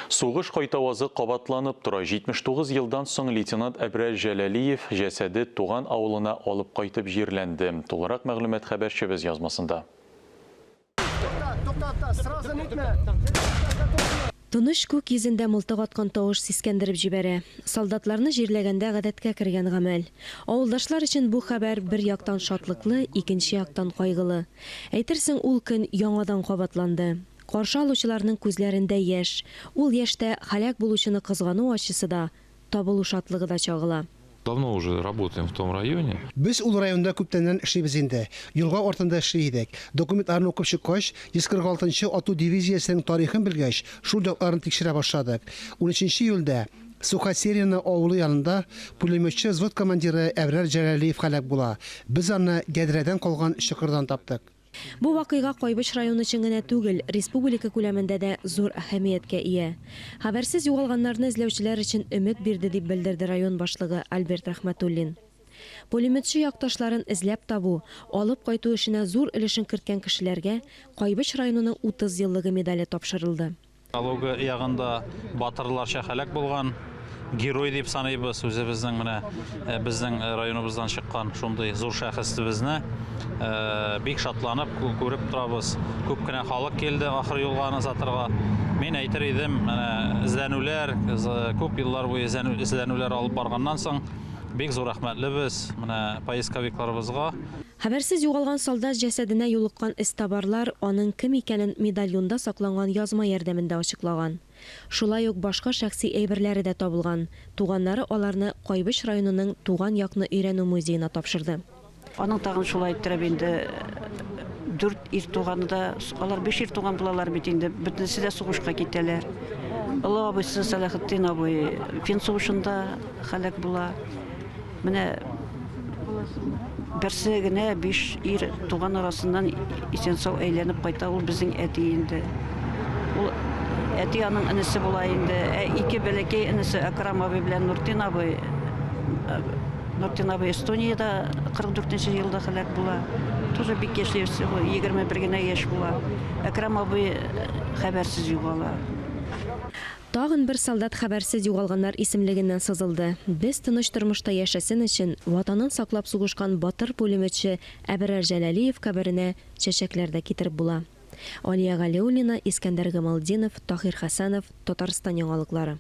Сугыш кайтавазы кабатланып тора. 79 елдан соң лейтенант Әбрәр Жәләлиев жәсәде туган авылына алып кайтып җирләнде. Тулырак мәгълүмат хәбәрчебез язмасында. Тыныш күк йөзендә мылтык аткан тавыш сискәндереп җибәрә. Солдатларны җирләгәндә гадәткә кергән гамәл. Авылдашлар өчен бу хәбәр бер яктан шатлыклы, икенче яктан кайгылы. Әйтерсең, ул көн яңадан кабатланды. Каршы алучыларның күзләрендә яшь. Ул яшьтә һәлак булучыны кызгану ачысы да, табылу шатлыгы да чагыла. Давно уже работаем в том районе. Без ул районда күптәннән эшлибез инде. Юлга артында эшли идек. Документларны укып чыккач, 146-нчы ату дивизиясенең тарихын белгәч, шул якларын тикшерә башладык. 13 июльдә Сухосерьино авылы янында пулеметчы взвод командиры Әбрәр Жәләлиев һәлак була. Без аны Гәдрәдән калган чокырдан таптык. Бу вакыйга Кайбыш районы өчен генә түгел, республика күләмендә дә зур әһәмияткә ия. Хәбәрсез югалганнарны эзләүчеләр өчен өмет бирде дип белдерде район башлыгы Альберт Рәхмәтуллин. Пулеметчы якташларын эзләп табу, алып кайту эшенә зур өлешен керткән кешеләргә Кайбыш районының 30 еллыгы медале тапшырылды. Алуга ягында батырларча һәлак булган герой дип саныйбыз. Үзебезнең менә безнең районыбыздан чыккан шундый зур шәхестебезне бик шатланып күреп торабыз. Күп кенә халык келде ахыр юлга озатырга. Мин әйтер идем, менә эзләнүләр, күп еллар буе эзләнүләр алып барганнан соң бик зур рәхмәтлебез менә поисковикларыбызга. Хәбәрсез югалган солдат җәсәденә юлыккан истабарлар аның кем икәнен медальонда сакланган язма ярдәмендә ачыклаган. Шулай ук башка шәхси әйберләре дә табылган. Туганнары аларны Кайбыш районының туган якны өйрәнү музеена тапшырды. Аның тагын шулай иттереп инде 4 ир туганы да, алар 5 ир туган булалар бит инде, бөтенесе дә сугышка китәләр. Олы абыйсы Салахетдин абый Фин сугышында һәлак була. Менә берсе генә 5 ир туган арасыннан исән-сау әйләнеп кайта, ул безнең әти инде. Ул әти аның инесе була инде. Ике бәләкәй инесе Акрам абый белән Нуртин абый. Нуртин абый Эстониядә 44 елда һәлак була. Тоже бик яшьли, 21 генә яшь була. Акрам абый хәбәрсез югала. Тагын бер солдат хәбәрсез югалганнар исемлегеннән сызылды. Без тыныч тормышта яшәсен өчен ватанын саклап сугышкан батыр пулеметчы Әбрәр Жәләлиев каберенә чәчәкләр дә китереп була. Алия Галиуллина, Искәндәр Гамалдинов, Тахир Хәсәнов, Татарстан яңалыклары.